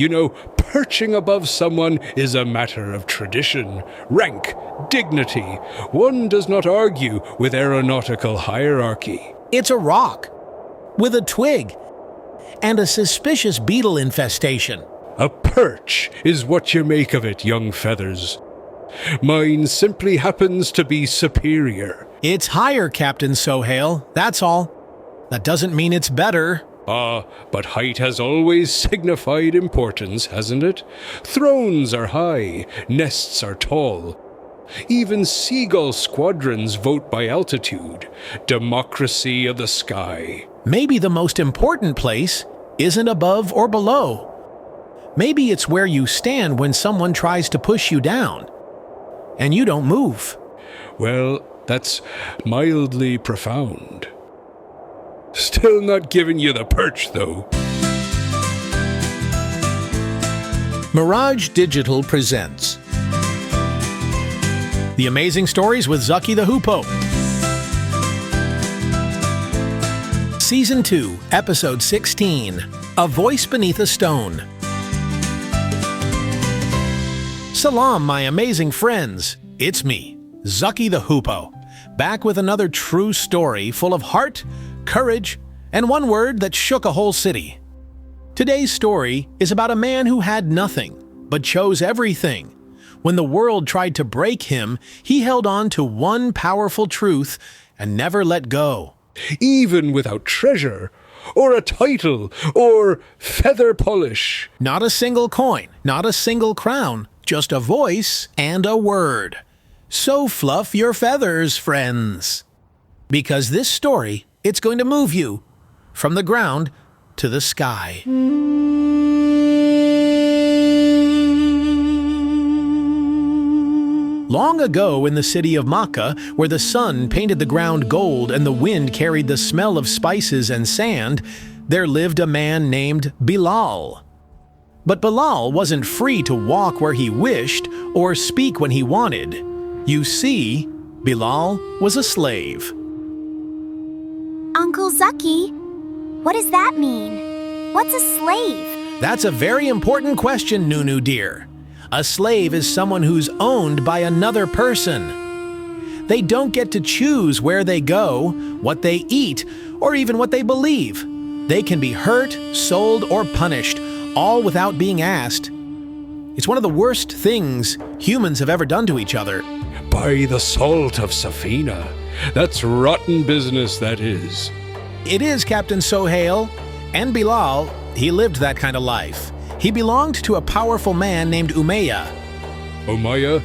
You know, perching above someone is a matter of tradition, rank, dignity. One does not argue with aeronautical hierarchy. It's a rock with a twig and a suspicious beetle infestation. A perch is what you make of it, young feathers. Mine simply happens to be superior. It's higher, Captain Suhail, that's all. That doesn't mean it's better. But height has always signified importance, hasn't it? Thrones are high, nests are tall. Even seagull squadrons vote by altitude. Democracy of the sky. Maybe the most important place isn't above or below. Maybe it's where you stand when someone tries to push you down, and you don't move. Well, that's mildly profound. Still not giving you the perch, though. Mirage Digital presents The Amazing Stories with Zaki the Hoopoe. Season 2, Episode 16, A Voice Beneath a Stone. Salam, my amazing friends. It's me, Zaki the Hoopoe, back with another true story full of heart, courage, and one word that shook a whole city. Today's story is about a man who had nothing, but chose everything. When the world tried to break him, he held on to one powerful truth and never let go. Even without treasure, or a title, or feather polish. Not a single coin, not a single crown, just a voice and a word. So fluff your feathers, friends. Because this story, it's going to move you from the ground to the sky. Long ago in the city of Makkah, where the sun painted the ground gold and the wind carried the smell of spices and sand, there lived a man named Bilal. But Bilal wasn't free to walk where he wished or speak when he wanted. You see, Bilal was a slave. Uncle Zaki, what does that mean? What's a slave? That's a very important question, Nunu dear. A slave is someone who's owned by another person. They don't get to choose where they go, what they eat, or even what they believe. They can be hurt, sold, or punished, all without being asked. It's one of the worst things humans have ever done to each other. By the salt of Safina. That's rotten business, that is. It is, Captain Suhail. And Bilal, he lived that kind of life. He belonged to a powerful man named Umayyah. Umayyah?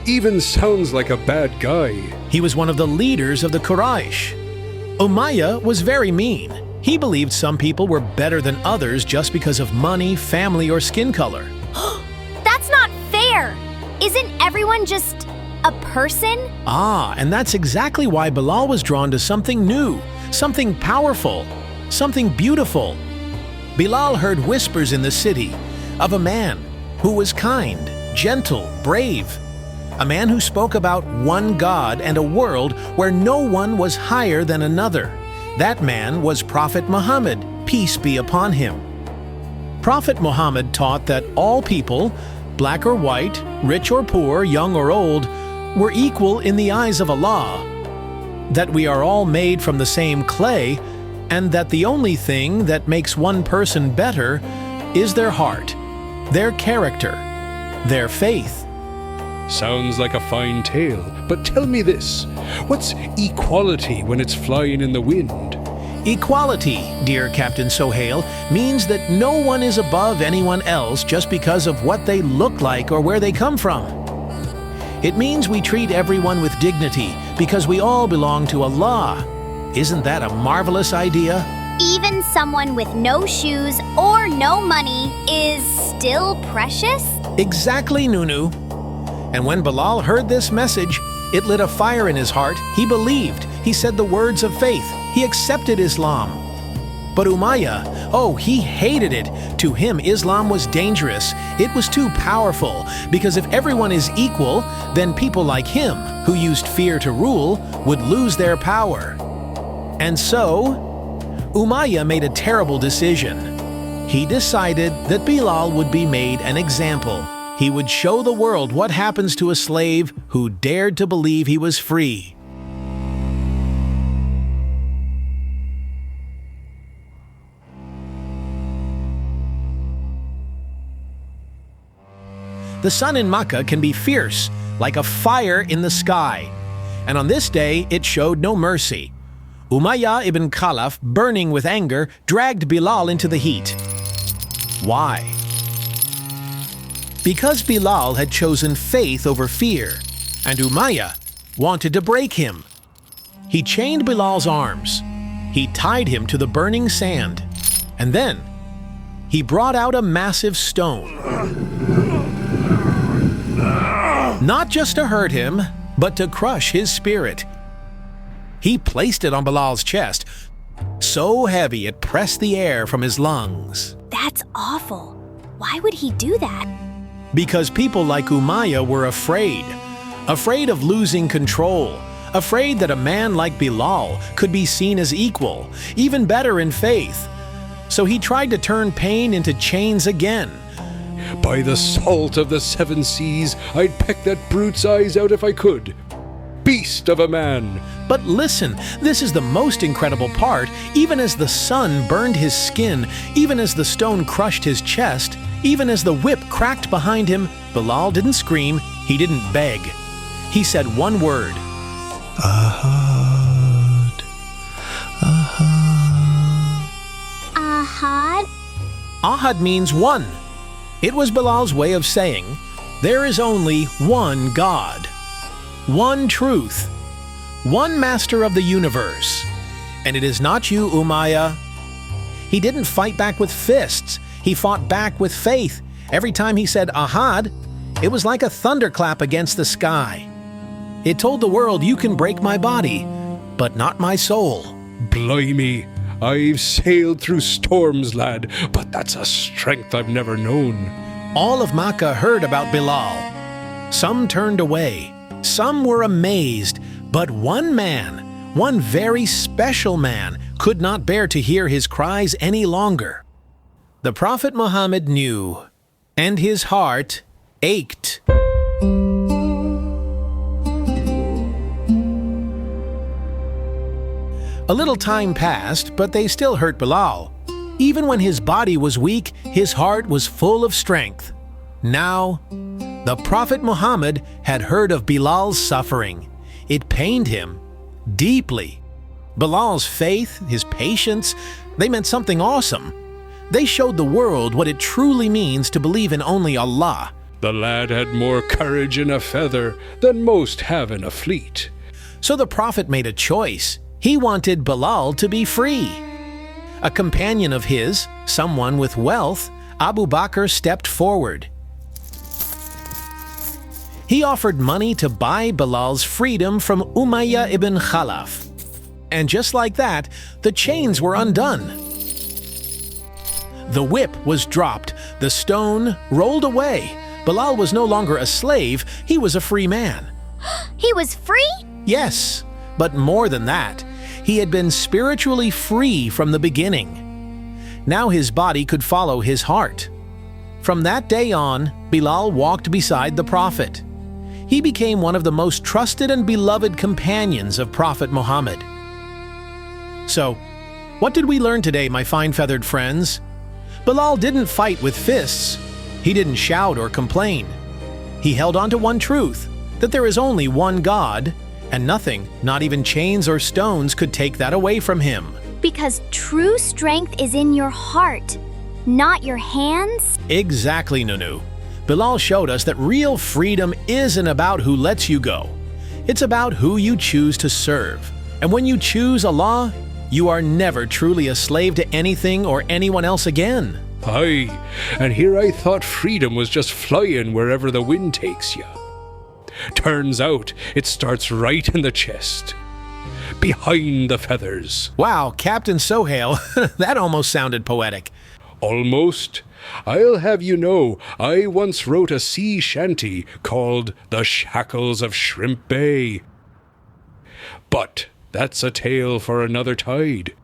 Even sounds like a bad guy. He was one of the leaders of the Quraysh. Umayyah was very mean. He believed some people were better than others just because of money, family, or skin color. That's not fair! Isn't everyone just a person? And that's exactly why Bilal was drawn to something new, something powerful, something beautiful. Bilal heard whispers in the city of a man who was kind, gentle, brave. A man who spoke about one God and a world where no one was higher than another. That man was Prophet Muhammad, peace be upon him. Prophet Muhammad taught that all people, black or white, rich or poor, young or old, were equal in the eyes of Allah, that we are all made from the same clay, and that the only thing that makes one person better is their heart, their character, their faith. Sounds like a fine tale, but tell me this. What's equality when it's flying in the wind? Equality, dear Captain Suhail, means that no one is above anyone else just because of what they look like or where they come from. It means we treat everyone with dignity because we all belong to Allah. Isn't that a marvelous idea? Even someone with no shoes or no money is still precious? Exactly, Nunu. And when Bilal heard this message, it lit a fire in his heart. He believed. He said the words of faith. He accepted Islam. But Umayyah, he hated it. To him, Islam was dangerous. It was too powerful, because if everyone is equal, then people like him, who used fear to rule, would lose their power. And so, Umayyah made a terrible decision. He decided that Bilal would be made an example. He would show the world what happens to a slave who dared to believe he was free. The sun in Makkah can be fierce, like a fire in the sky. And on this day, it showed no mercy. Umayyah ibn Khalaf, burning with anger, dragged Bilal into the heat. Why? Because Bilal had chosen faith over fear, and Umayyah wanted to break him. He chained Bilal's arms. He tied him to the burning sand. And then, he brought out a massive stone. Not just to hurt him, but to crush his spirit. He placed it on Bilal's chest, so heavy it pressed the air from his lungs. That's awful. Why would he do that? Because people like Umayyah were afraid of losing control, afraid that a man like Bilal could be seen as equal, even better in faith. So he tried to turn pain into chains again. By the salt of the 7 seas, I'd peck that brute's eyes out if I could. Beast of a man! But listen, this is the most incredible part. Even as the sun burned his skin, even as the stone crushed his chest, even as the whip cracked behind him, Bilal didn't scream, he didn't beg. He said one word. Ahad. Ahad. Ahad? Ahad means one. It was Bilal's way of saying, there is only one God, one truth, one master of the universe. And it is not you, Umayyah. He didn't fight back with fists. He fought back with faith. Every time he said Ahad, it was like a thunderclap against the sky. It told the world, you can break my body, but not my soul. Blimey, I've sailed through storms, lad, but that's a strength I've never known. All of Makkah heard about Bilal. Some turned away, some were amazed, but one man, one very special man, could not bear to hear his cries any longer. The Prophet Muhammad knew, and his heart ached. A little time passed, but they still hurt Bilal. Even when his body was weak, his heart was full of strength. Now, the Prophet Muhammad had heard of Bilal's suffering. It pained him deeply. Bilal's faith, his patience, they meant something awesome. They showed the world what it truly means to believe in only Allah. The lad had more courage in a feather than most have in a fleet. So the Prophet made a choice. He wanted Bilal to be free. A companion of his, someone with wealth, Abu Bakr stepped forward. He offered money to buy Bilal's freedom from Umayyah ibn Khalaf. And just like that, the chains were undone. The whip was dropped, the stone rolled away. Bilal was no longer a slave, he was a free man. He was free? Yes, but more than that, he had been spiritually free from the beginning. Now his body could follow his heart. From that day on, Bilal walked beside the Prophet. He became one of the most trusted and beloved companions of Prophet Muhammad. So, what did we learn today, my fine-feathered friends? Bilal didn't fight with fists. He didn't shout or complain. He held on to one truth, that there is only one God, and nothing, not even chains or stones, could take that away from him. Because true strength is in your heart, not your hands? Exactly, Nunu. Bilal showed us that real freedom isn't about who lets you go. It's about who you choose to serve. And when you choose Allah, you are never truly a slave to anything or anyone else again. Aye, and here I thought freedom was just flying wherever the wind takes you. Turns out it starts right in the chest, behind the feathers. Wow, Captain Suhail, that almost sounded poetic. Almost. I'll have you know, I once wrote a sea shanty called The Shackles of Shrimp Bay. But that's a tale for another tide.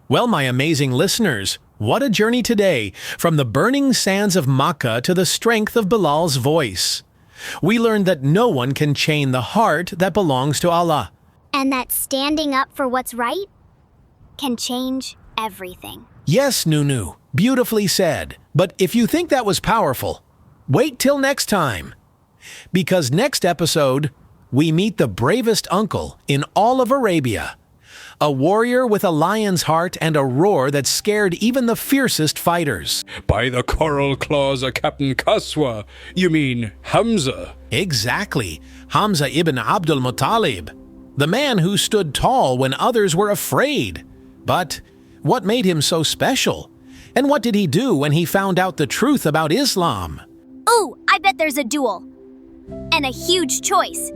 Well, my amazing listeners, What a journey today, from the burning sands of Makkah to the strength of Bilal's voice. We learned that no one can chain the heart that belongs to Allah. And that standing up for what's right can change everything. Yes, Nunu, beautifully said. But if you think that was powerful, wait till next time. Because next episode, we meet the bravest uncle in all of Arabia. A warrior with a lion's heart and a roar that scared even the fiercest fighters. By the coral claws of Captain Kaswa, you mean Hamza. Exactly, Hamza ibn Abdul Muttalib, the man who stood tall when others were afraid. But what made him so special? And what did he do when he found out the truth about Islam? Ooh, I bet there's a duel. And a huge choice.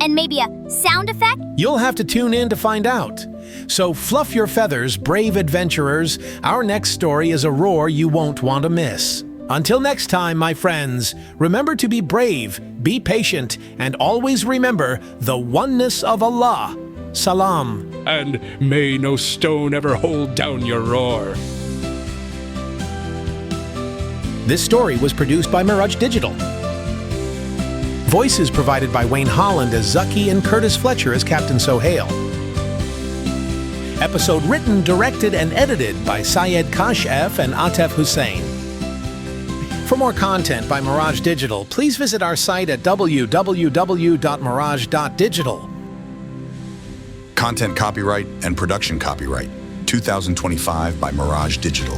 And maybe a sound effect? You'll have to tune in to find out. So fluff your feathers, brave adventurers. Our next story is a roar you won't want to miss. Until next time, my friends, remember to be brave, be patient, and always remember the oneness of Allah. Salam. And may no stone ever hold down your roar. This story was produced by Mirage Digital. Voices provided by Wayne Holland as Zaki and Curtis Fletcher as Captain Suhail. Episode written, directed, and edited by Syed Kashef and Atef Hussein. For more content by Mirage Digital, please visit our site at www.mirage.digital. Content copyright and production copyright 2025 by Mirage Digital.